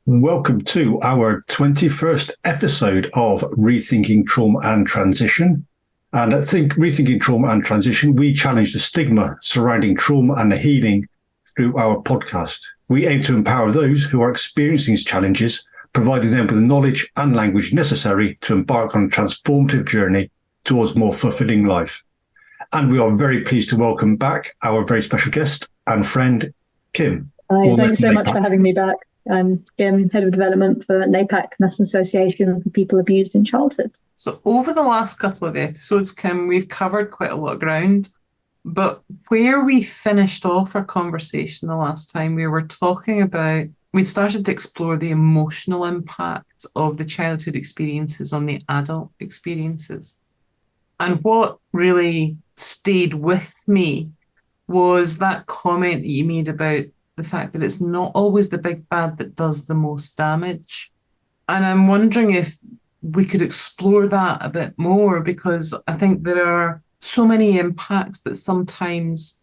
Welcome to our 21st episode of Rethinking Trauma and Transition. And I think Rethinking Trauma and Transition, we challenge the stigma surrounding trauma and the healing through our podcast. We aim to empower those who are experiencing these challenges, providing them with the knowledge and language necessary to embark on a transformative journey towards a more fulfilling life. And we are very pleased to welcome back our very special guest and friend, Kim. Hi, thanks so much for having me back. I'm Kim, Head of Development for NAPAC, National Association for People Abused in Childhood. So over the last couple of episodes, Kim, we've covered quite a lot of ground, but where we finished off our conversation the last time, we started to explore the emotional impact of the childhood experiences on the adult experiences. And what really stayed with me was that comment that you made about the fact that it's not always the big bad that does the most damage. And I'm wondering if we could explore that a bit more, because I think there are so many impacts that sometimes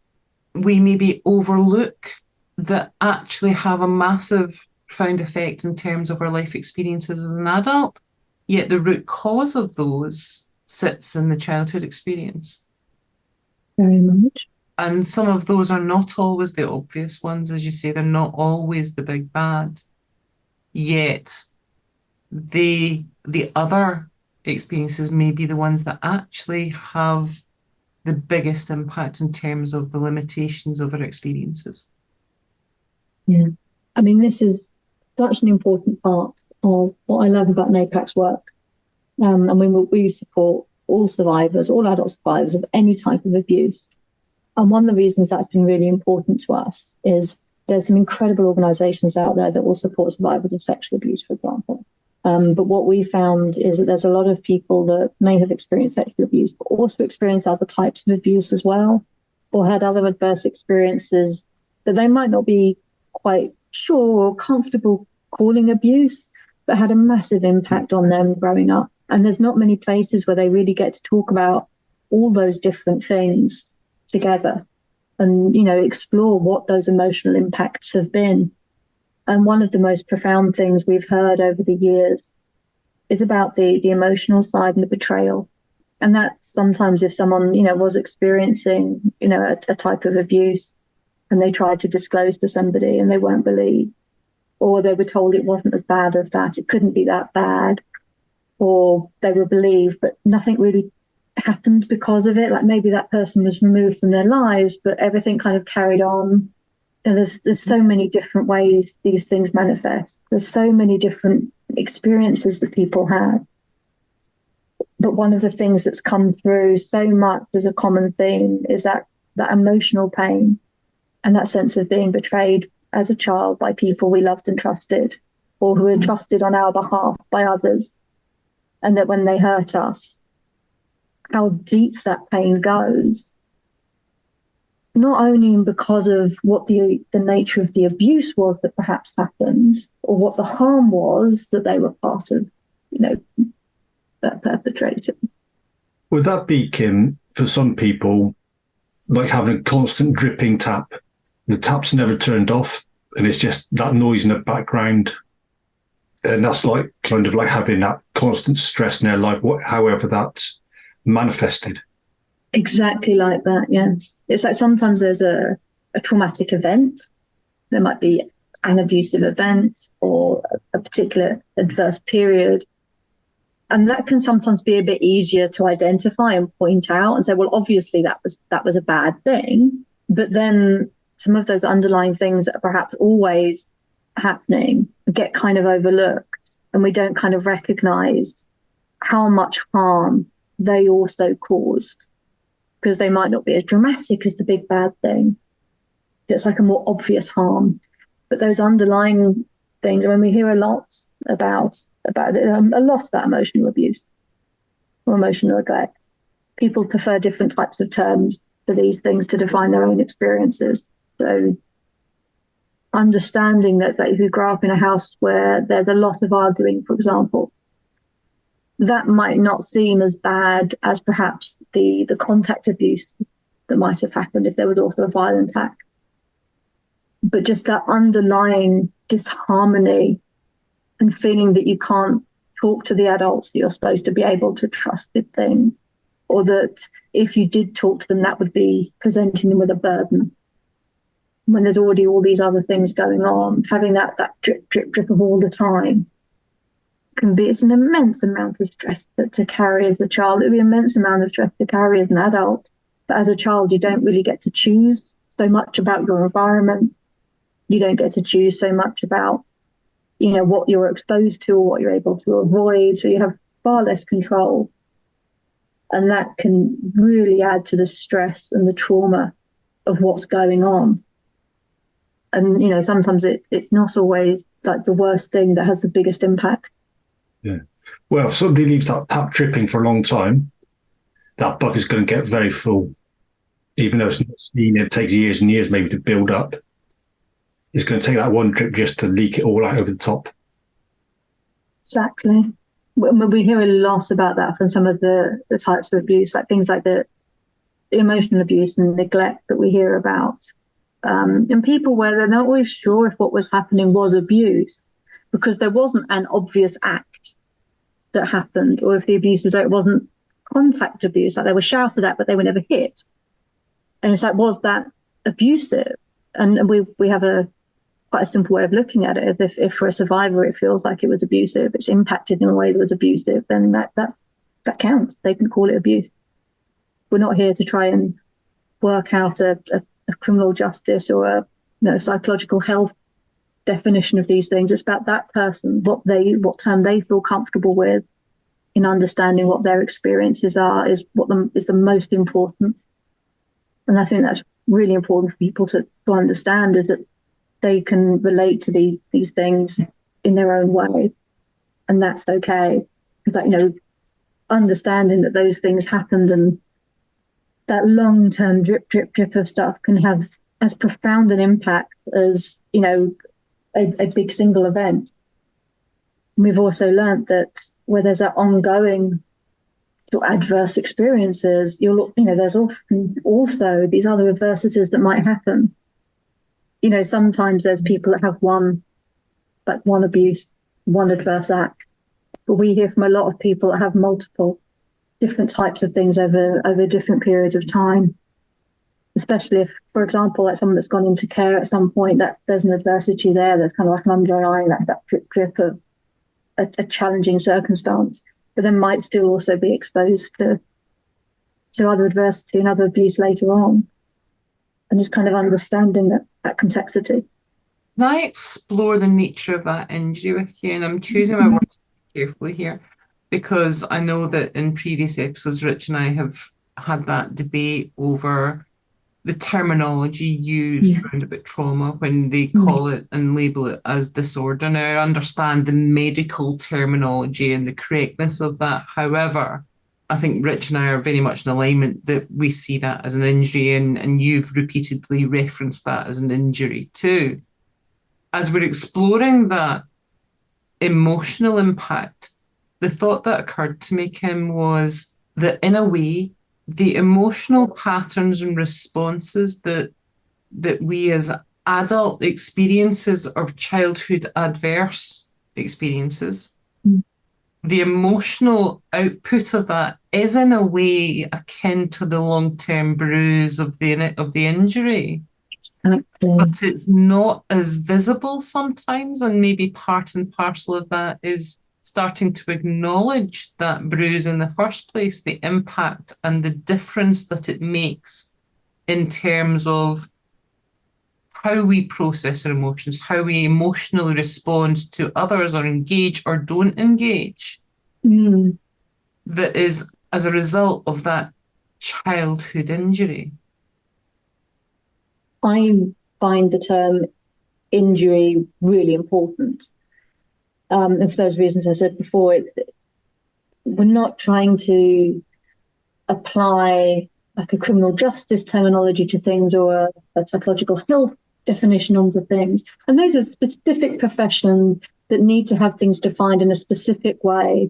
we maybe overlook that actually have a massive, profound effect in terms of our life experiences as an adult, yet the root cause of those sits in the childhood experience. Very much. And some of those are not always the obvious ones, as you say, they're not always the big bad. Yet the other experiences may be the ones that actually have the biggest impact in terms of the limitations of our experiences. Yeah. I mean, this is such an important part of what I love about NAPAC's work. We support all survivors, all adult survivors of any type of abuse. And one of the reasons that's been really important to us is there's some incredible organisations out there that will support survivors of sexual abuse, for example. But what we found is that there's a lot of people that may have experienced sexual abuse, but also experienced other types of abuse as well, or had other adverse experiences that they might not be quite sure or comfortable calling abuse, but had a massive impact on them growing up. And there's not many places where they really get to talk about all those different things together and, explore what those emotional impacts have been. And one of the most profound things we've heard over the years is about the emotional side and the betrayal. And that sometimes if someone, was experiencing, a type of abuse and they tried to disclose to somebody and they weren't believed, or they were told it wasn't as bad as that, it couldn't be that bad, or they were believed, but nothing really happened because of it. Like maybe that person was removed from their lives, but everything kind of carried on. And there's so many different ways these things manifest. There's so many different experiences that people have. But one of the things that's come through so much as a common theme is that emotional pain and that sense of being betrayed as a child by people we loved and trusted, or who were trusted on our behalf by others. And that when they hurt us, how deep that pain goes, not only because of what the nature of the abuse was that perhaps happened, or what the harm was that they were part of, that perpetrator. Would that be, Kim, for some people, like having a constant dripping tap? The tap's never turned off, and it's just that noise in the background. And that's like kind of like having that constant stress in their life, however that's manifested. Exactly like that, yes. It's like sometimes there's a traumatic event. There might be an abusive event or a particular adverse period. And that can sometimes be a bit easier to identify and point out and say, well, obviously that was a bad thing. But then some of those underlying things that are perhaps always happening get kind of overlooked, and we don't kind of recognize how much harm they also cause, because they might not be as dramatic as the big bad thing. It's like a more obvious harm. But those underlying things, when we hear a lot about emotional abuse or emotional neglect, people prefer different types of terms for these things to define their own experiences. So understanding that if you grow up in a house where there's a lot of arguing, for example, that might not seem as bad as perhaps the contact abuse that might have happened if there was also a violent act. But just that underlying disharmony and feeling that you can't talk to the adults that you're supposed to be able to trust with things, or that if you did talk to them, that would be presenting them with a burden. When there's already all these other things going on, having that drip, drip, drip of all the time it's an immense amount of stress to carry as a child. It would be an immense amount of stress to carry as an adult. But as a child, you don't really get to choose so much about your environment. You don't get to choose so much about, what you're exposed to or what you're able to avoid. So you have far less control. And that can really add to the stress and the trauma of what's going on. And, sometimes it's not always like the worst thing that has the biggest impact. Yeah. Well, if somebody leaves that tap dripping for a long time, that bucket is going to get very full. Even though it's not seen, it takes years and years maybe to build up. It's going to take that one drip just to leak it all out over the top. Exactly. We hear a lot about that from some of the types of abuse, like things like the emotional abuse and neglect that we hear about. And people where they're not always sure if what was happening was abuse because there wasn't an obvious act that happened, or if the abuse was it wasn't contact abuse, like they were shouted at but they were never hit. And it's like, was that abusive? And we have quite a simple way of looking at it. If for a survivor it feels like it was abusive, it's impacted in a way that was abusive, then that counts. They can call it abuse. We're not here to try and work out a criminal justice or a psychological health definition of these things. It's about that person, what term they feel comfortable with in understanding what their experiences are is the most important. And I think that's really important for people to understand, is that they can relate to these things in their own way, and that's okay. But understanding that those things happened and that long-term drip, drip, drip of stuff can have as profound an impact as a big single event. We've also learned that where there's that ongoing adverse experiences, there's often also these other adversities that might happen. Sometimes there's people that have one abuse, one adverse act, but we hear from a lot of people that have multiple different types of things over different periods of time. Especially if, for example, like someone that's gone into care at some point, that there's an adversity there, there's kind of like an underlying that drip of a challenging circumstance, but then might still also be exposed to other adversity and other abuse later on. And just kind of understanding that complexity. Can I explore the nature of that injury with you? And I'm choosing my words carefully here, because I know that in previous episodes, Rich and I have had that debate over the terminology used around about trauma when they call it and label it as disorder. Now, I understand the medical terminology and the correctness of that. However, I think Rich and I are very much in alignment that we see that as an injury, and you've repeatedly referenced that as an injury too. As we're exploring that emotional impact, the thought that occurred to me, Kim, was that in a way, the emotional patterns and responses that we as adult experiences of childhood adverse experiences, the emotional output of that is in a way akin to the long-term bruise of the injury. But it's not as visible sometimes, and maybe part and parcel of that is starting to acknowledge that bruise in the first place, the impact and the difference that it makes in terms of how we process our emotions, how we emotionally respond to others or engage or don't engage. That is as a result of that childhood injury. I find the term injury really important. And for those reasons I said before, we're not trying to apply like a criminal justice terminology to things or a psychological health definition onto things. And those are specific professions that need to have things defined in a specific way,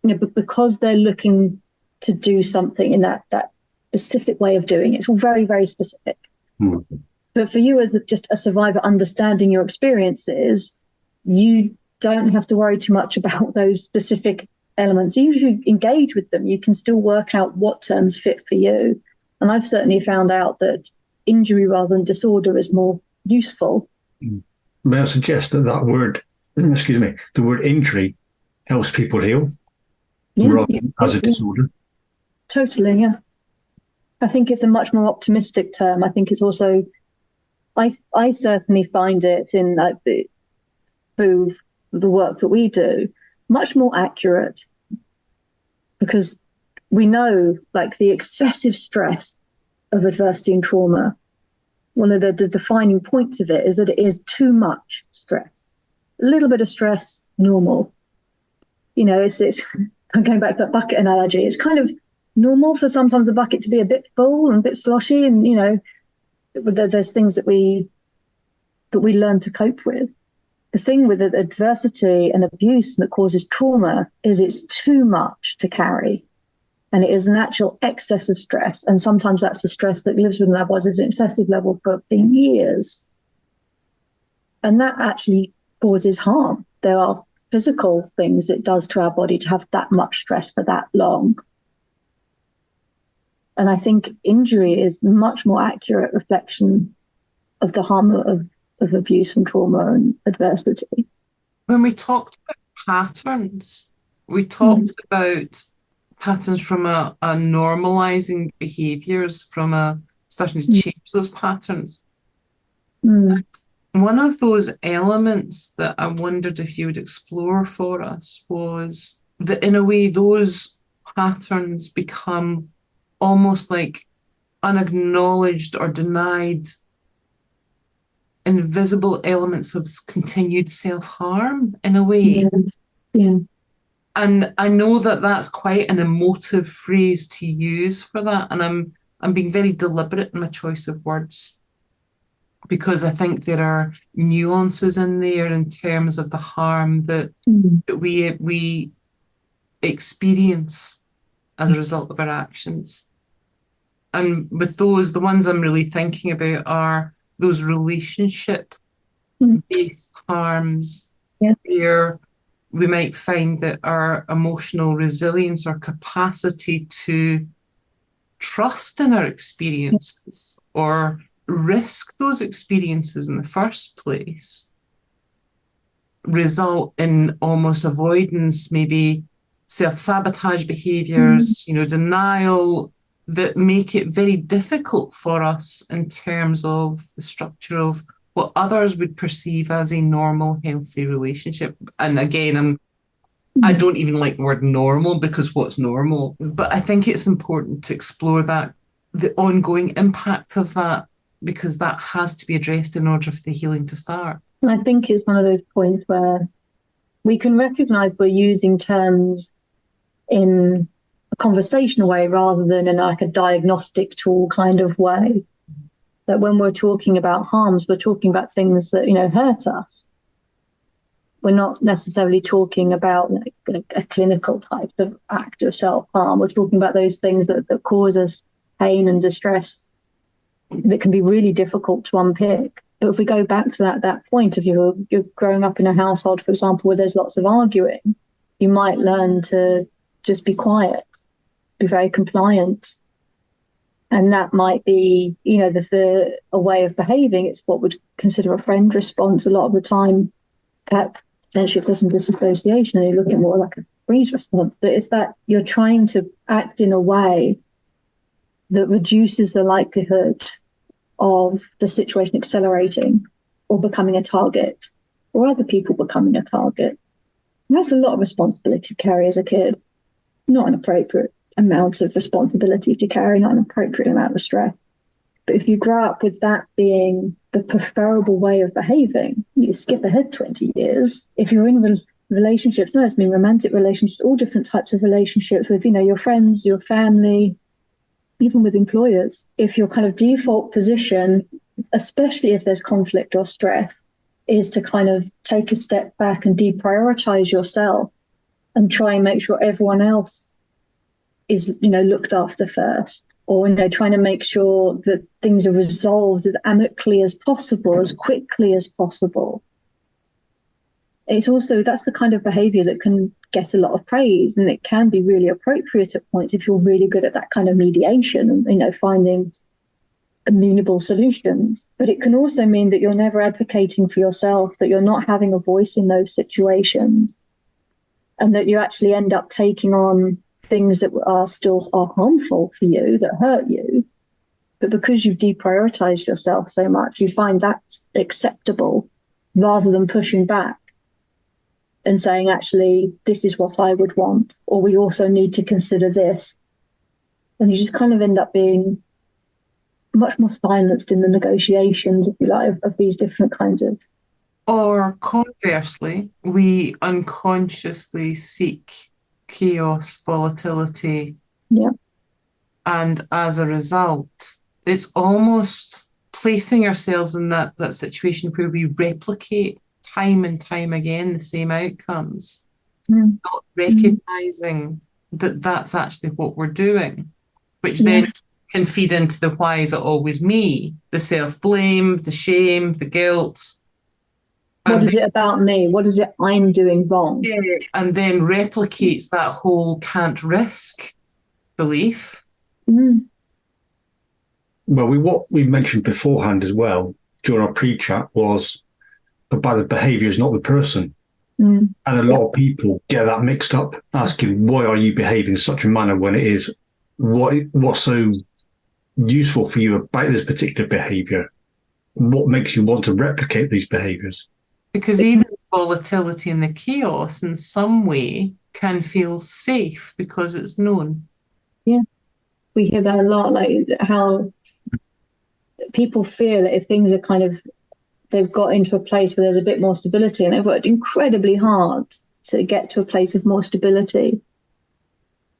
but because they're looking to do something in that specific way of doing it. It's all very, very specific. But for you as just a survivor understanding your experiences, you don't have to worry too much about those specific elements. Even if you engage with them, you can still work out what terms fit for you. And I've certainly found out that injury rather than disorder is more useful. May I suggest that word, the word injury helps people heal rather than as a disorder? Totally, yeah. I think it's a much more optimistic term. I think it's also, I certainly find it in through the work that we do, much more accurate, because we know like the excessive stress of adversity and trauma, one of the defining points of it is that it is too much stress. A little bit of stress, normal. You know, it's I'm going back to that bucket analogy. It's kind of normal for sometimes a bucket to be a bit full and a bit sloshy, and you know, there's things that we learn to cope with. The thing with adversity and abuse that causes trauma is it's too much to carry. And it is an actual excess of stress. And sometimes that's the stress that lives within our bodies at an excessive level for years. And that actually causes harm. There are physical things it does to our body to have that much stress for that long. And I think injury is a much more accurate reflection of the harm of abuse and trauma and adversity. When we talked about patterns, we talked about patterns from a normalizing behaviours, from a starting to change those patterns. And one of those elements that I wondered if you would explore for us was that in a way those patterns become almost like unacknowledged or denied invisible elements of continued self-harm in a way. Yeah. And I know that that's quite an emotive phrase to use for that. And I'm being very deliberate in my choice of words, because I think there are nuances in there in terms of the harm that we experience as a result of our actions. And with those, the ones I'm really thinking about are those relationship-based harms, where we might find that our emotional resilience or capacity to trust in our experiences or risk those experiences in the first place result in almost avoidance, maybe self-sabotage behaviours, denial, that make it very difficult for us in terms of the structure of what others would perceive as a normal, healthy relationship. And again, I don't even like the word normal, because what's normal? But I think it's important to explore that, the ongoing impact of that, because that has to be addressed in order for the healing to start. And I think it's one of those points where we can recognise we're using terms in a conversational way rather than in like a diagnostic tool kind of way. That when we're talking about harms, we're talking about things that, hurt us. We're not necessarily talking about a clinical type of act of self-harm. We're talking about those things that cause us pain and distress that can be really difficult to unpick. But if we go back to that point of you're growing up in a household, for example, where there's lots of arguing, you might learn to just be quiet, be very compliant. And that might be, a way of behaving. It's what we'd consider a friend response a lot of the time. That potentially if there's some disassociation and you look at more like a freeze response. But it's that you're trying to act in a way that reduces the likelihood of the situation accelerating or becoming a target, or other people becoming a target. And that's a lot of responsibility to carry as a kid. Not an appropriate amount of responsibility to carry, not an appropriate amount of stress. But if you grow up with that being the preferable way of behaving, you skip ahead 20 years. If you're in relationships, no, it's been romantic relationships, all different types of relationships with, your friends, your family, even with employers. If your kind of default position, especially if there's conflict or stress, is to kind of take a step back and deprioritize yourself and try and make sure everyone else is, looked after first, or, trying to make sure that things are resolved as amicably as possible, as quickly as possible. it's also, that's the kind of behavior that can get a lot of praise, and it can be really appropriate at points if you're really good at that kind of mediation and, finding amenable solutions. But it can also mean that you're never advocating for yourself, that you're not having a voice in those situations, and that you actually end up taking on things that are harmful for you, that hurt you. But because you've deprioritized yourself so much, you find that's acceptable rather than pushing back and saying, actually, this is what I would want, or we also need to consider this. And you just kind of end up being much more silenced in the negotiations, if you like, of these different kinds of. Or conversely, we unconsciously seek chaos, volatility. Yeah. And as a result, it's almost placing ourselves in that situation where we replicate time and time again the same outcomes, not recognizing that that's actually what we're doing, which then can feed into the why is it always me, the self-blame, the shame, the guilt. What is it about me? What is it I'm doing wrong? And then replicates that whole can't risk belief. Well, what we mentioned beforehand as well during our pre-chat was about the behaviours, not the person. And a lot of people get that mixed up, asking, why are you behaving in such a manner, when it is what's so useful for you about this particular behaviour? What makes you want to replicate these behaviours? Because even volatility and the chaos in some way can feel safe because it's known. Yeah. We hear that a lot, like how people feel that if things are they've got into a place where there's a bit more stability, and they've worked incredibly hard to get to a place of more stability,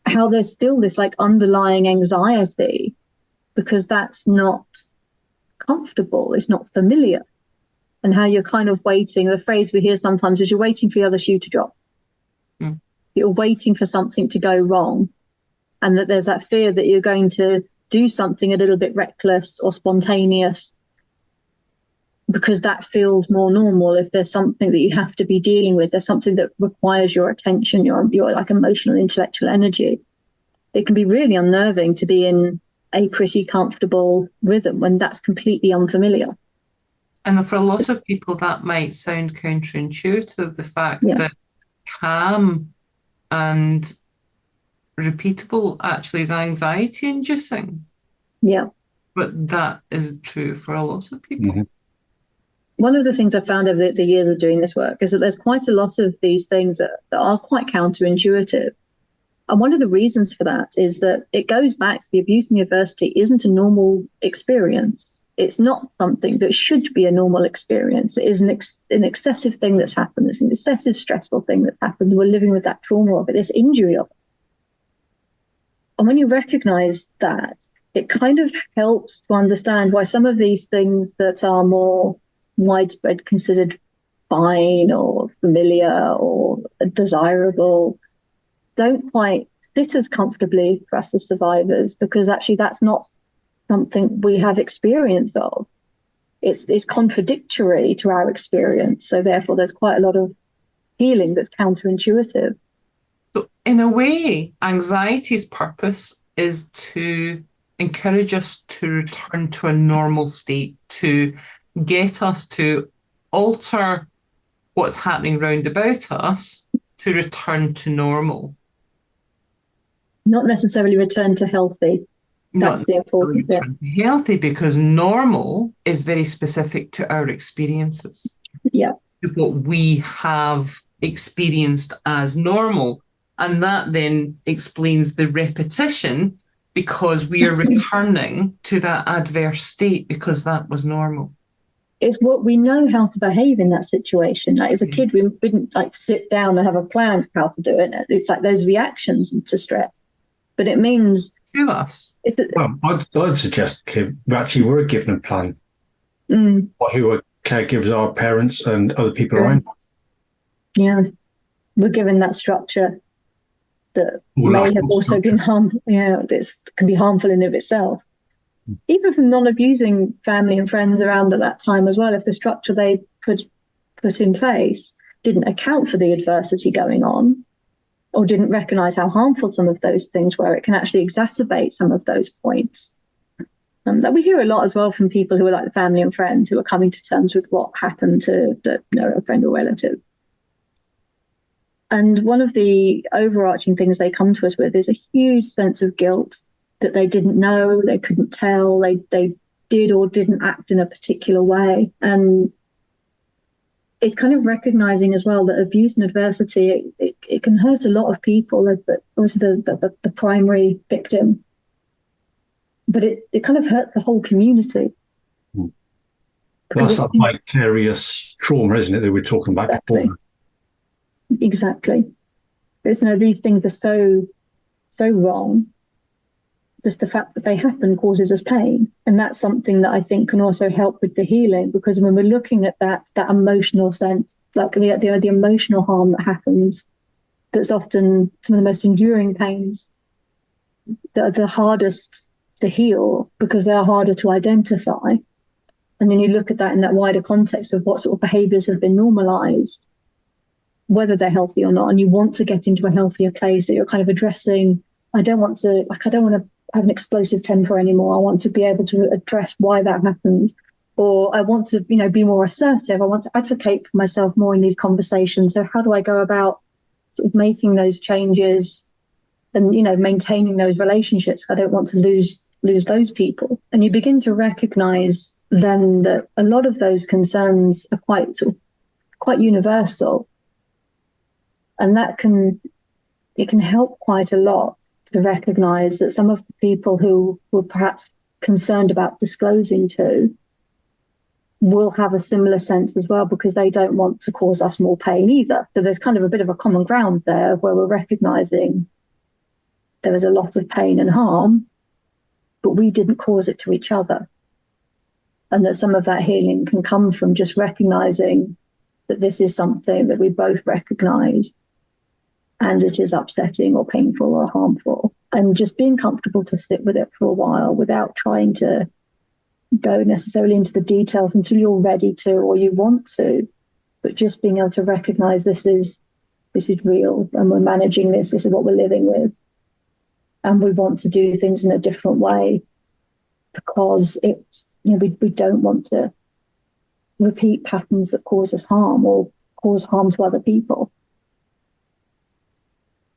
how there's still this like underlying anxiety because that's not comfortable, it's not familiar. And how you're kind of waiting, the phrase we hear sometimes is you're waiting for the other shoe to drop. You're waiting for something to go wrong, and that there's that fear that you're going to do something a little bit reckless or spontaneous because that feels more normal. If there's something that you have to be dealing with, there's something that requires your attention, your like emotional, intellectual energy. It can be really unnerving to be in a pretty comfortable rhythm when that's completely unfamiliar. And for a lot of people, that might sound counterintuitive, the fact that calm and repeatable actually is anxiety inducing. Yeah. But that is true for a lot of people. One of the things I found over the years of doing this work is that there's quite a lot of these things that are quite counterintuitive. And one of the reasons for that is that it goes back to the abuse and the adversity isn't a normal experience. It's not something that should be a normal experience. It is an excessive thing that's happened. It's an excessive stressful thing that's happened. We're living with that trauma of it, this injury of it. And when you recognize that, it kind of helps to understand why some of these things that are more widespread considered fine or familiar or desirable don't quite sit as comfortably for us as survivors, because actually that's not something we have experience of. It's contradictory to our experience. So therefore there's quite a lot of healing that's counterintuitive. So in a way, anxiety's purpose is to encourage us to return to a normal state, to get us to alter what's happening round about us to return to normal. Not necessarily return to healthy. That's the important bit. Healthy, because normal is very specific to our experiences. Yeah. What we have experienced as normal. And that then explains the repetition, because we are returning to that adverse state because that was normal. It's what we know how to behave in that situation. Like as a kid, we wouldn't like sit down and have a plan for how to do it. It's like those reactions to stress. But it means to us. Well, I'd suggest we actually were given a plan. Who are caregivers, our parents and other people around. Yeah, we're given that structure that may have also been harmful. Yeah, this can be harmful in of itself. Even from non-abusing family and friends around at that time as well, if the structure they put in place didn't account for the adversity going on, or didn't recognize how harmful some of those things were, it can actually exacerbate some of those points. That we hear a lot as well from people who are like the family and friends who are coming to terms with what happened to a friend or relative. And one of the overarching things they come to us with is a huge sense of guilt that they didn't know, they couldn't tell, they did or didn't act in a particular way. And it's kind of recognizing as well that abuse and adversity, it can hurt a lot of people, obviously the primary victim, but it kind of hurt the whole community. That's that vicarious trauma, isn't it, that we're talking about before? Exactly. It's, these things are so wrong. Just the fact that they happen causes us pain. And that's something that I think can also help with the healing, because when we're looking at that emotional sense, like the emotional harm that happens, that's often some of the most enduring pains that are the hardest to heal because they are harder to identify. And then you look at that in that wider context of what sort of behaviours have been normalised, whether they're healthy or not, and you want to get into a healthier place that you're kind of addressing. I don't want to have an explosive temper anymore. I want to be able to address why that happened, or I want to, be more assertive. I want to advocate for myself more in these conversations. So how do I go about sort of making those changes and, maintaining those relationships? I don't want to lose those people. And you begin to recognize then that a lot of those concerns are quite universal. And it can help quite a lot to recognize that some of the people who were perhaps concerned about disclosing to will have a similar sense as well, because they don't want to cause us more pain either. So there's kind of a bit of a common ground there where we're recognizing there is a lot of pain and harm, but we didn't cause it to each other. And that some of that healing can come from just recognizing that this is something that we both recognize and it is upsetting or painful or harmful, and just being comfortable to sit with it for a while without trying to go necessarily into the details until you're ready to or you want to, but just being able to recognize this is real and we're managing this is what we're living with, and we want to do things in a different way because it's, we don't want to repeat patterns that cause us harm or cause harm to other people.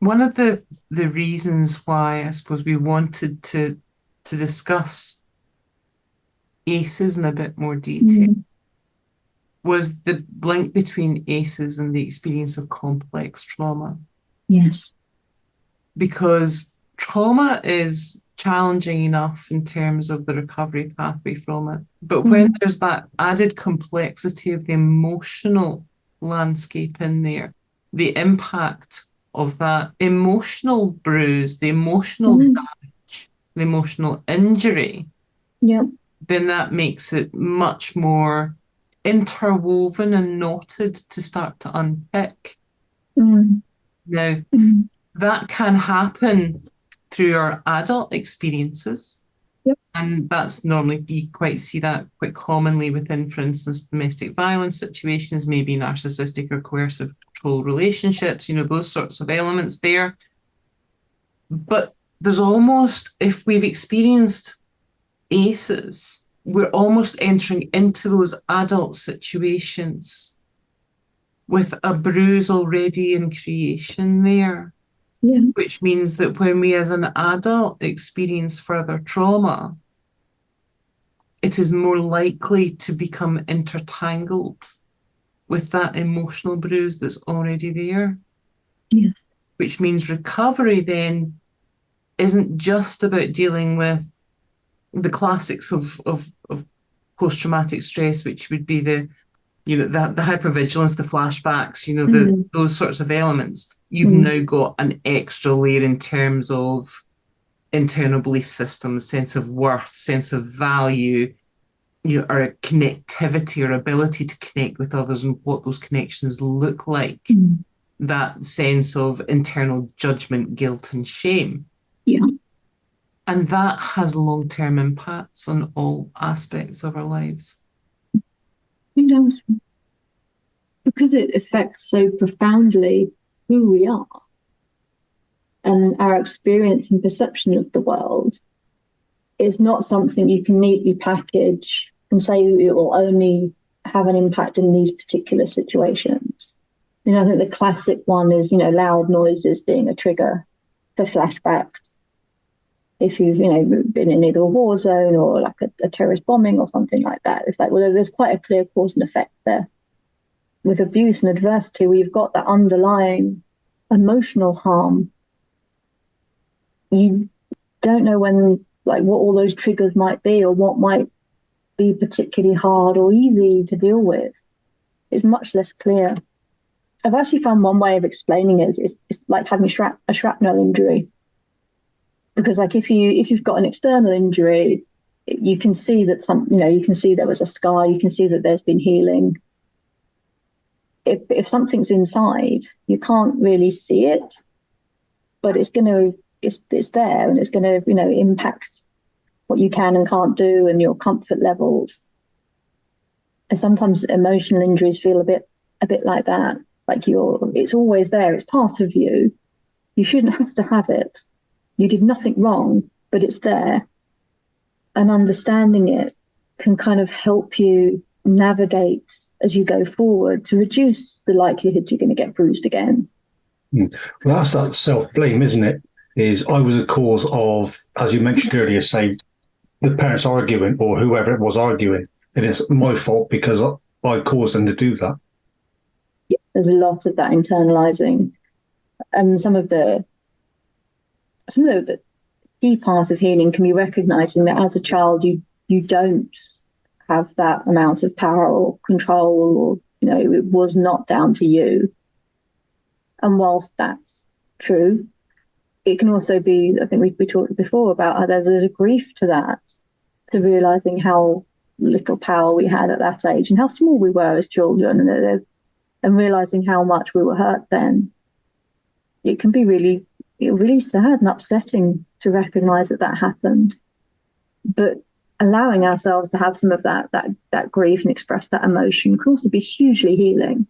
One of the reasons why I suppose we wanted to discuss ACEs in a bit more detail was the link between ACEs and the experience of complex trauma. Yes. Because trauma is challenging enough in terms of the recovery pathway from it. But when there's that added complexity of the emotional landscape in there, the impact of that emotional bruise, the emotional damage, the emotional injury, then that makes it much more interwoven and knotted to start to unpick. Now, that can happen through our adult experiences. And that's normally, you see that quite commonly within, for instance, domestic violence situations, maybe narcissistic or coercive control relationships, those sorts of elements there. But there's almost, if we've experienced ACEs, we're almost entering into those adult situations with a bruise already in creation there. Which means that when we as an adult experience further trauma, it is more likely to become intertangled with that emotional bruise that's already there. Which means recovery then isn't just about dealing with the classics of post-traumatic stress, which would be the hypervigilance, the flashbacks, those sorts of elements. You've now got an extra layer in terms of internal belief systems, sense of worth, sense of value, or a connectivity or ability to connect with others and what those connections look like. That sense of internal judgment, guilt, and shame. And that has long-term impacts on all aspects of our lives. It does. because it affects so profoundly who we are and our experience and perception of the world, it's not something you can neatly package and say it will only have an impact in these particular situations. I think the classic one is, loud noises being a trigger for flashbacks. If you've, been in either a war zone or like a terrorist bombing or something like that, it's like, well, there's quite a clear cause and effect there. With abuse and adversity, where you've got that underlying emotional harm, you don't know when, like, what all those triggers might be or what might be particularly hard or easy to deal with. It's much less clear. I've actually found one way of explaining it is it's like having a shrapnel injury. Because like if you've got an external injury, you can see that you can see there was a scar, you can see that there's been healing. If something's inside, you can't really see it, but it's there and it's going to impact what you can and can't do and your comfort levels. And sometimes emotional injuries feel a bit like that. Like it's always there. It's part of you. You shouldn't have to have it. You did nothing wrong, but it's there. And understanding it can kind of help you navigate as you go forward to reduce the likelihood you're going to get bruised again. Well, that's that self-blame, isn't it? Is I was a cause of, as you mentioned earlier, say the parents arguing or whoever it was arguing, and it's my fault because I caused them to do that. Yeah, there's a lot of that internalizing, and some of the key parts of healing can be recognizing that as a child you don't have that amount of power or control, or it was not down to you. And whilst that's true, it can also be, I think we talked before about how there's a grief to that, to realizing how little power we had at that age and how small we were as children, and realizing how much we were hurt then. It can be really sad and upsetting to recognize that happened. But allowing ourselves to have some of that grief and express that emotion can also be hugely healing.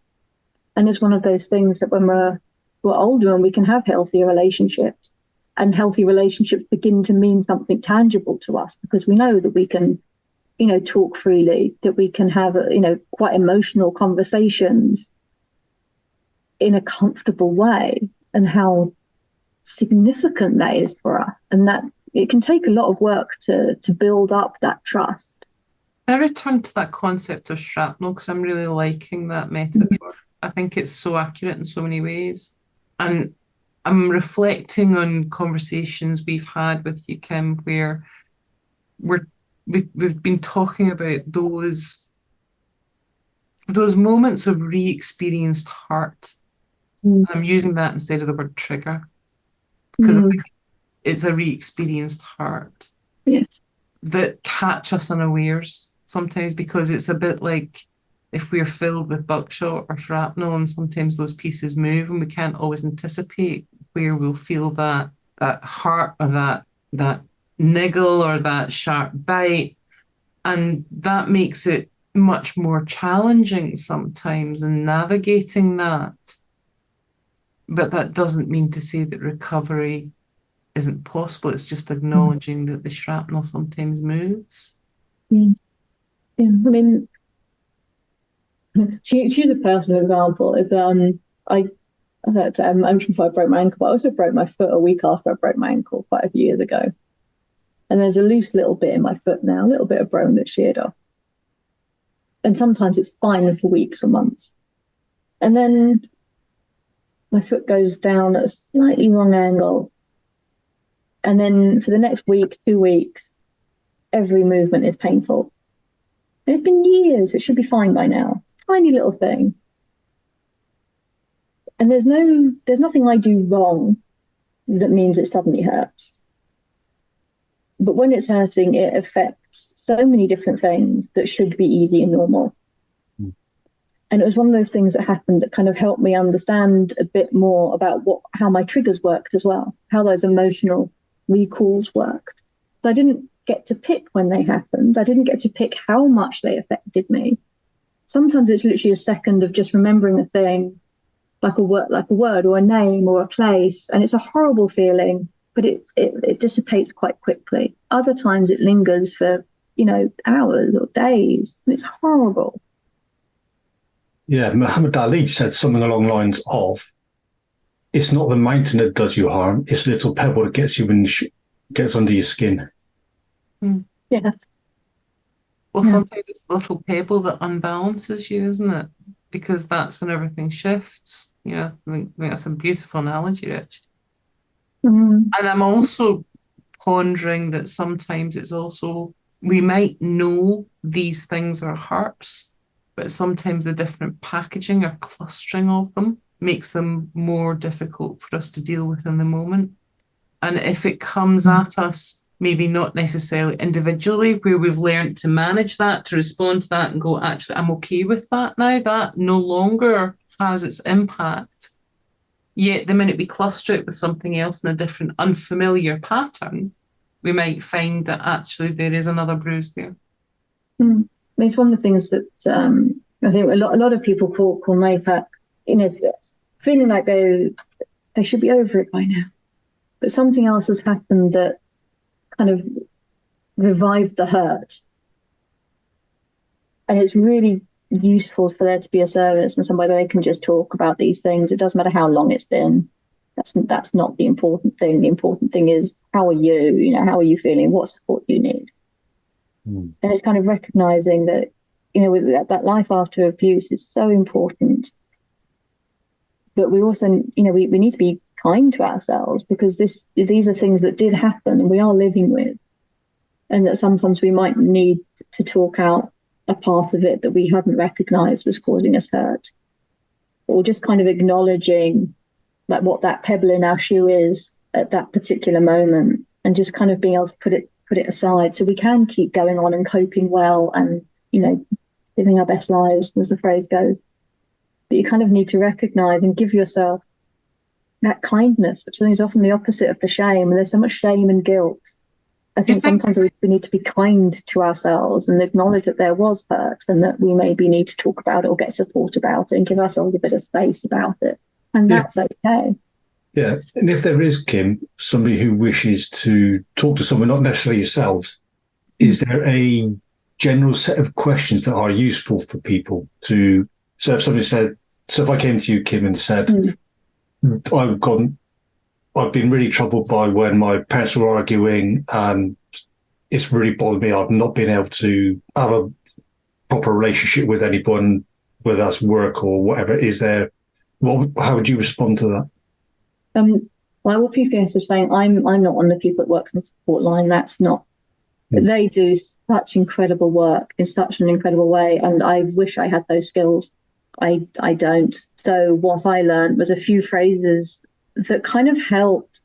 And it's one of those things that when we're older and we can have healthier relationships, and healthy relationships begin to mean something tangible to us because we know that we can, talk freely, that we can have, quite emotional conversations in a comfortable way, and how significant that is for us. And that it can take a lot of work to build up that trust. I return to that concept of shrapnel because I'm really liking that metaphor. I think it's so accurate in so many ways. And I'm reflecting on conversations we've had with you, Kim, where we've been talking about those moments of re-experienced hurt. I'm using that instead of the word trigger because I think it's a re-experienced hurt that catch us unawares sometimes, because it's a bit like if we're filled with buckshot or shrapnel, and sometimes those pieces move and we can't always anticipate where we'll feel that hurt or that niggle or that sharp bite. And that makes it much more challenging sometimes in navigating that. But that doesn't mean to say that recovery isn't possible. It's just acknowledging that the shrapnel sometimes moves. Yeah. I mean, she's a personal example. I mentioned before I broke my ankle, but I also broke my foot a week after I broke my ankle quite a few years ago. And there's a loose little bit in my foot now, a little bit of bone that's sheared off. And sometimes it's fine for weeks or months. And then my foot goes down at a slightly wrong angle. And then for the next week, 2 weeks, every movement is painful. And it's been years. It should be fine by now. It's a tiny little thing. And there's nothing I do wrong that means it suddenly hurts. But when it's hurting, it affects so many different things that should be easy and normal. And it was one of those things that happened that kind of helped me understand a bit more about how my triggers worked as well, how those emotional recalls worked. But I didn't get to pick when they happened. I didn't get to pick how much they affected me. sometimes it's literally a second of just remembering a thing, like a word or a name or a place, and it's a horrible feeling, but it dissipates quite quickly. Other times it lingers for, hours or days, and it's horrible. Yeah, Muhammad Ali said something along the lines of, "It's not the mountain that does you harm; it's a little pebble that gets you gets under your skin." Yes. Well, sometimes it's the little pebble that unbalances you, isn't it? Because that's when everything shifts. I think that's a beautiful analogy, Rich. And I'm also pondering that sometimes it's also, we might know these things are hurts, but sometimes the different packaging or clustering of them makes them more difficult for us to deal with in the moment. And if it comes at us, maybe not necessarily individually, where we've learned to manage that, to respond to that and go, actually, I'm okay with that now, that no longer has its impact. Yet the minute we cluster it with something else in a different unfamiliar pattern, we might find that actually there is another bruise there. It's one of the things that I think a lot of people call NAPAC, feeling like they should be over it by now. But something else has happened that kind of revived the hurt. And it's really useful for there to be a service and somewhere they can just talk about these things. It doesn't matter how long it's been. That's not the important thing. The important thing is, how are you? How are you feeling? What support do you need? And it's kind of recognizing that, with that life after abuse is so important. But we also, we need to be kind to ourselves, because these are things that did happen and we are living with, and that sometimes we might need to talk out a part of it that we hadn't recognized was causing us hurt, or just kind of acknowledging like what that pebble in our shoe is at that particular moment, and just kind of being able to put it aside so we can keep going on and coping well and living our best lives, as the phrase goes. But you kind of need to recognize and give yourself that kindness, which is often the opposite of the shame. And there's so much shame and guilt. I think sometimes we need to be kind to ourselves and acknowledge that there was hurt and that we maybe need to talk about it or get support about it and give ourselves a bit of space about it. And that's okay. Yeah. And if there is, Kim, somebody who wishes to talk to someone, not necessarily yourselves, is there a general set of questions that are useful for people to... So if somebody said, if I came to you, Kim, and said, I've been really troubled by when my parents were arguing and it's really bothered me. I've not been able to have a proper relationship with anyone, whether that's work or whatever. How would you respond to that? Well, I will PPS of saying I'm not one of the people that works in the support line. That's not. But they do such incredible work in such an incredible way, and I wish I had those skills. I don't. So what I learned was a few phrases that kind of helped.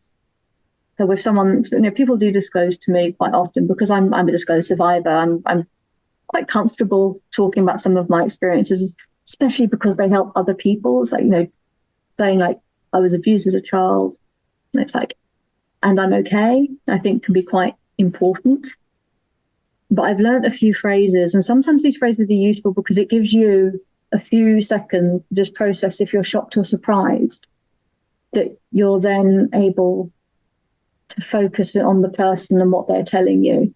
So if someone, people do disclose to me quite often, because I'm a disclosed survivor. I'm quite comfortable talking about some of my experiences, especially because they help other people. So saying like I was abused as a child, and it's like, and I'm okay, I think can be quite important. But I've learned a few phrases, and sometimes these phrases are useful because it gives you a few seconds to just process if you're shocked or surprised, that you're then able to focus on the person and what they're telling you.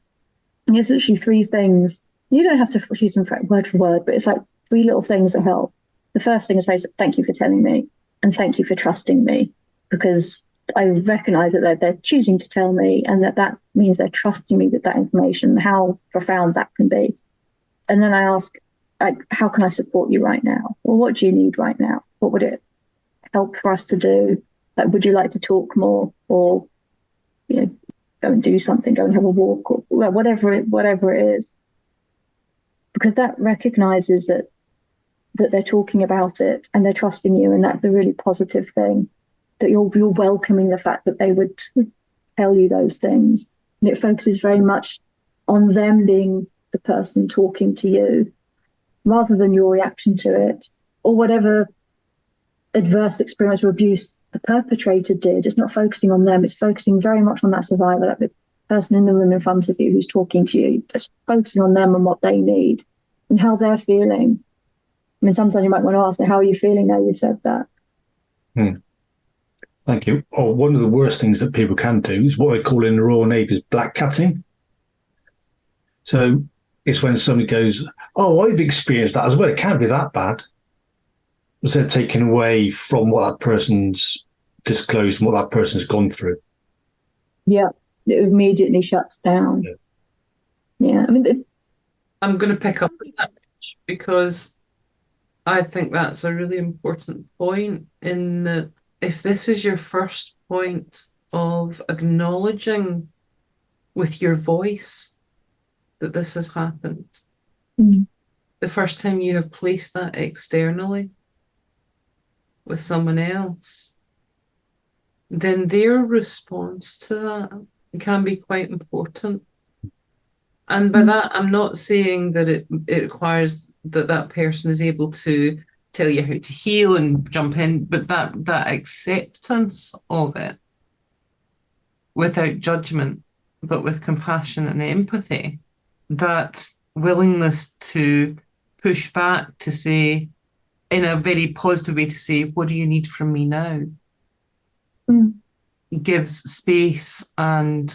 And it's literally three things. You don't have to use them word for word, but it's like three little things that help. The first thing is say, thank you for telling me, and thank you for trusting me, because I recognize that they're choosing to tell me, and that means they're trusting me with that information, how profound that can be. And then I ask, how can I support you right now? Or what do you need right now? What would it help for us to do? Like, would you like to talk more, or go and do something, go and have a walk, or whatever it is? Because that recognizes that they're talking about it and they're trusting you, and that's a really positive thing. That you're welcoming the fact that they would tell you those things. And it focuses very much on them being the person talking to you, rather than your reaction to it, or whatever adverse experience or abuse the perpetrator did. It's not focusing on them, it's focusing very much on that survivor, that person in the room in front of you who's talking to you, just focusing on them and what they need and how they're feeling. I mean, sometimes you might want to ask, how are you feeling now you've said that? Thank you. Oh, one of the worst things that people can do is what I call in the Royal Navy is black catting. So it's when somebody goes, oh, I've experienced that as well. It can't be that bad. So they're taken away from what that person's disclosed and what that person's gone through. Yeah, it immediately shuts down. Yeah. I mean, I'm going to pick up on that because I think that's a really important point in that if this is your first point of acknowledging with your voice that this has happened, the first time you have placed that externally with someone else, then their response to that can be quite important. And by that, I'm not saying that it requires that person is able to tell you how to heal and jump in, but that acceptance of it without judgment, but with compassion and empathy, that willingness to push back, to say, in a very positive way, to say, what do you need from me now? Gives space and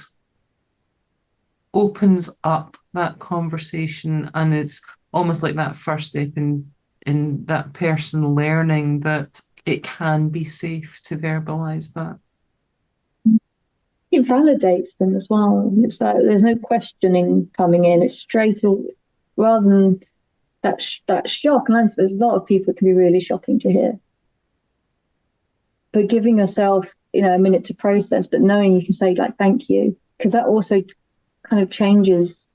opens up that conversation, and it's almost like that first step in that person learning that it can be safe to verbalize that. It validates them as well. It's like there's no questioning coming in. It's straight, rather than that shock. And there's a lot of people, it can be really shocking to hear. But giving yourself, a minute to process, but knowing you can say like thank you, because that also kind of changes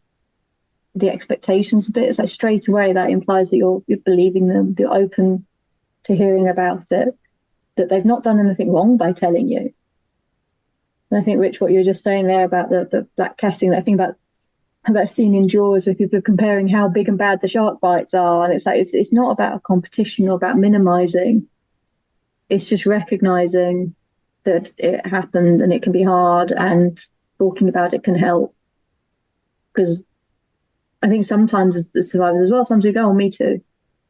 the expectations a bit. It's like straight away that implies that you're believing them, you're open to hearing about it, that they've not done anything wrong by telling you. And I think, Rich, what you were just saying there about the black catting, that thing about that scene in Jaws where people are comparing how big and bad the shark bites are, and it's like it's not about a competition or about minimizing. It's just recognizing that it happened and it can be hard, and talking about it can help. Because I think sometimes the survivors as well, sometimes we go, oh, me too.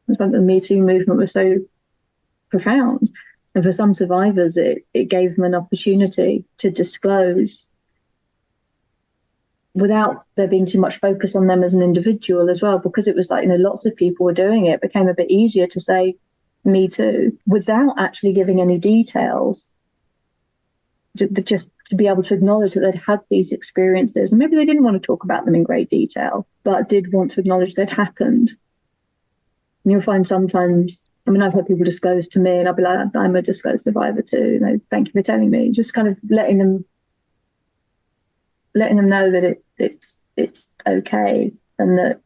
The Me Too movement was so profound. And for some survivors, it gave them an opportunity to disclose without there being too much focus on them as an individual as well, because it was like, lots of people were doing it. It became a bit easier to say, me too, without actually giving any details. Just to be able to acknowledge that they'd had these experiences, and maybe they didn't want to talk about them in great detail, but did want to acknowledge they'd happened. And you'll find sometimes, I've had people disclose to me, and I'll be like, I'm a disclosed survivor too. Thank you for telling me. Just kind of letting them know that it's okay, and that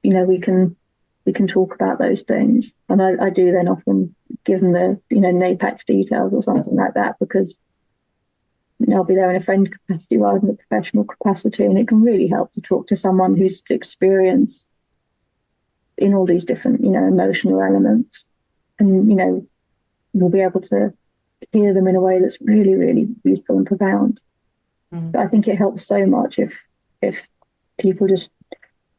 we can talk about those things. And I do then often give them the NAPAC's details or something like that, because I'll be there in a friend capacity rather than a professional capacity, and it can really help to talk to someone who's experienced in all these different, emotional elements, and we'll be able to hear them in a way that's really, really beautiful and profound. But I think it helps so much if people just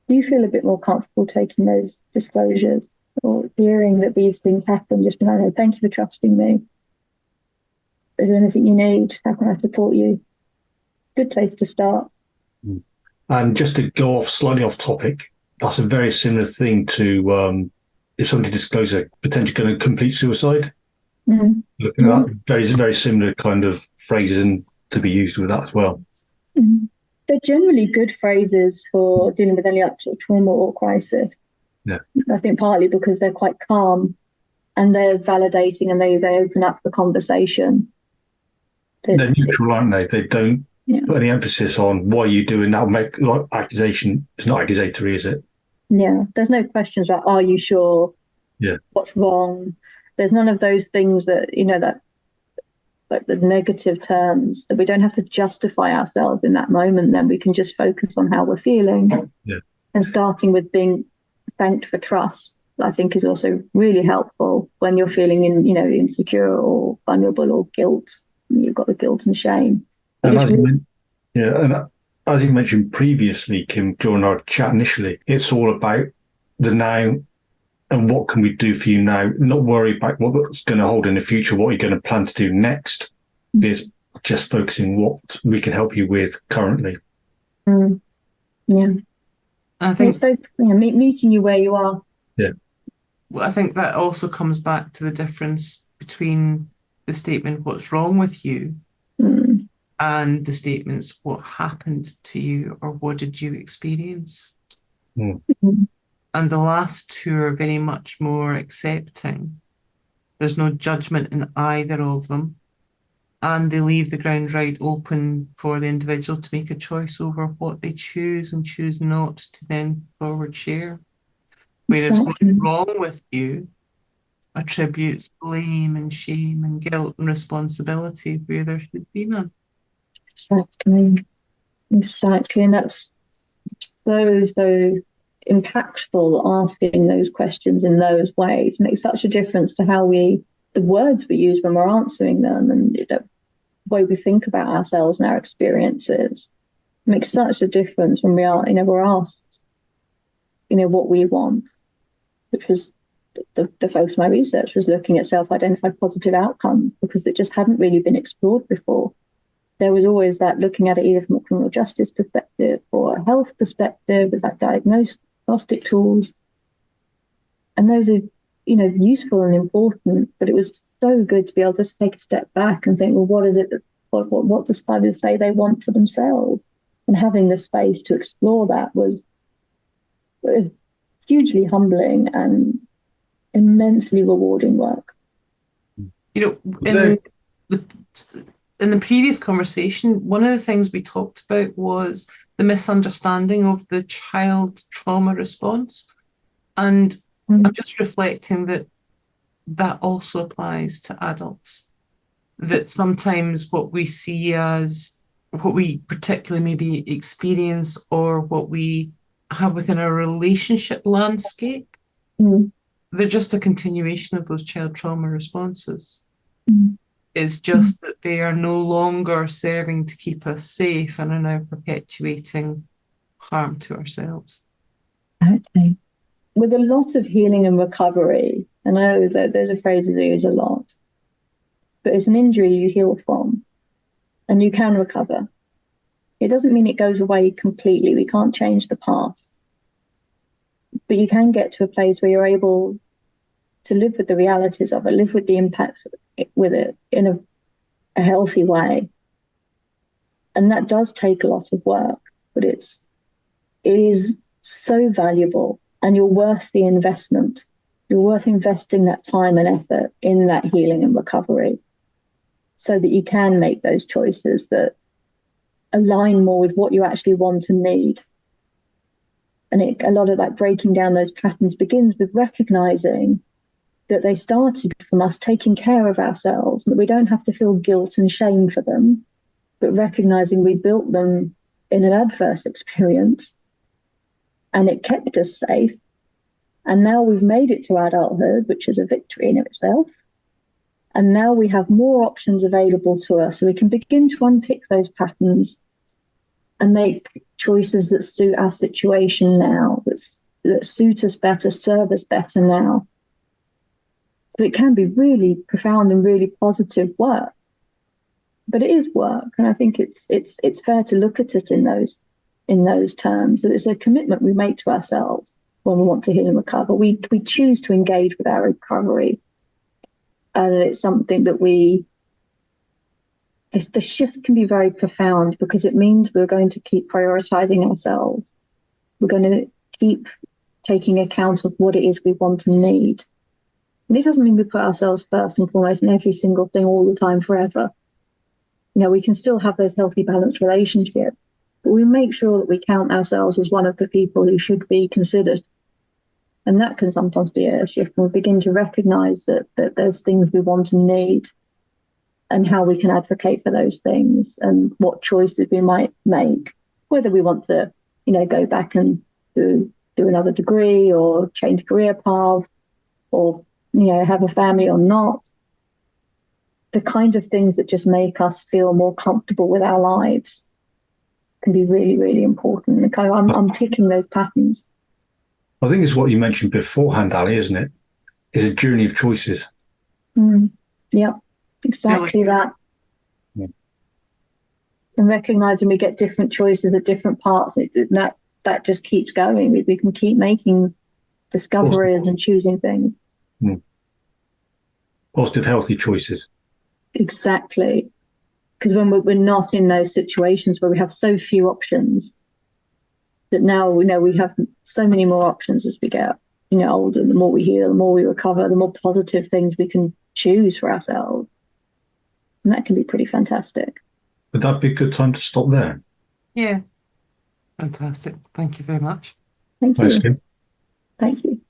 do feel a bit more comfortable taking those disclosures or hearing that these things happen. Just be like, oh, thank you for trusting me. Is there anything you need? How can I support you? Good place to start. And just to go off slightly off topic, that's a very similar thing to if somebody discloses potentially going to complete suicide. Looking at that, very, very similar kind of phrases and to be used with that as well. They're generally good phrases for dealing with any actual trauma or crisis. Yeah, I think partly because they're quite calm and they're validating, and they open up the conversation. They're neutral, aren't they? They don't put any emphasis on why you're doing that. Make like accusation. It's not accusatory, is it? Yeah, there's no questions like, are you sure? Yeah. What's wrong? There's none of those things that, that like the negative terms, that we don't have to justify ourselves in that moment. Then we can just focus on how we're feeling. Yeah. And starting with being thanked for trust, I think, is also really helpful when you're feeling insecure or vulnerable or guilt. You've got the guilt and shame. And as you mentioned previously, Kim, during our chat initially, it's all about the now and what can we do for you now? Not worry about what's going to hold in the future, what you're going to plan to do next. Is just focusing what we can help you with currently. Yeah. I think it's both, meeting you where you are. Yeah. Well, I think that also comes back to the difference between the statement, what's wrong with you, and the statements, what happened to you or what did you experience? And the last two are very much more accepting. There's no judgment in either of them. And they leave the ground right open for the individual to make a choice over what they choose and choose not to then forward share. Whereas what's wrong with you attributes blame and shame and guilt and responsibility where there should be none. Exactly. And that's so impactful, asking those questions in those ways. It makes such a difference to how the words we use when we're answering them, and the way we think about ourselves and our experiences. It makes such a difference when we're asked, what we want, which was the focus of my research was looking at self-identified positive outcomes, because it just hadn't really been explored before. There was always that looking at it either from a criminal justice perspective or a health perspective, with that diagnostic tools. And those are, useful and important, but it was so good to be able to just take a step back and think, well, what is it what do survivors say they want for themselves? And having the space to explore that was hugely humbling and immensely rewarding work. In the previous conversation, one of the things we talked about was the misunderstanding of the child trauma response. And I'm just reflecting that also applies to adults. That sometimes what we see as what we particularly maybe experience or what we have within our relationship landscape, they're just a continuation of those child trauma responses. It's just that they are no longer serving to keep us safe and are now perpetuating harm to ourselves. Okay. With a lot of healing and recovery, I know that there's a phrase that I use a lot, but it's an injury you heal from, and you can recover. It doesn't mean it goes away completely. We can't change the past. But you can get to a place where you're able to live with the realities of it, live with the impacts with it in a healthy way. And that does take a lot of work, but it is so valuable, and you're worth the investment. You're worth investing that time and effort in that healing and recovery so that you can make those choices that align more with what you actually want and need. And a lot of that breaking down those patterns begins with recognizing that they started from us taking care of ourselves, that we don't have to feel guilt and shame for them, but recognizing we built them in an adverse experience and it kept us safe. And now we've made it to adulthood, which is a victory in itself. And now we have more options available to us, so we can begin to unpick those patterns and make choices that suit our situation now, that suit us better, serve us better now. So it can be really profound and really positive work. But it is work, and I think it's fair to look at it in those terms, that it's a commitment we make to ourselves when we want to heal and recover. We choose to engage with our recovery, and it's something that the shift can be very profound, because it means we're going to keep prioritizing ourselves. We're going to keep taking account of what it is we want and need. And it doesn't mean we put ourselves first and foremost in every single thing all the time forever. We can still have those healthy, balanced relationships, but we make sure that we count ourselves as one of the people who should be considered. And that can sometimes be a shift when we begin to recognize that there's things we want and need, and how we can advocate for those things, and what choices we might make, whether we want to, go back and do another degree or change career paths or, have a family or not. The kinds of things that just make us feel more comfortable with our lives can be really, really important. I'm ticking those patterns. I think it's what you mentioned beforehand, Ali, isn't it? It's a journey of choices. Yeah, exactly that. Yeah. And recognizing we get different choices at different parts, that just keeps going. We can keep making discoveries and choosing things. Positive, healthy choices. Exactly. Because when we're not in those situations where we have so few options, that now we know we have so many more options as we get older. The more we heal, the more we recover, the more positive things we can choose for ourselves. And that can be pretty fantastic. Would that be a good time to stop there? Yeah. Fantastic. Thank you very much. Thank Thanks, you. Kim. Thank you.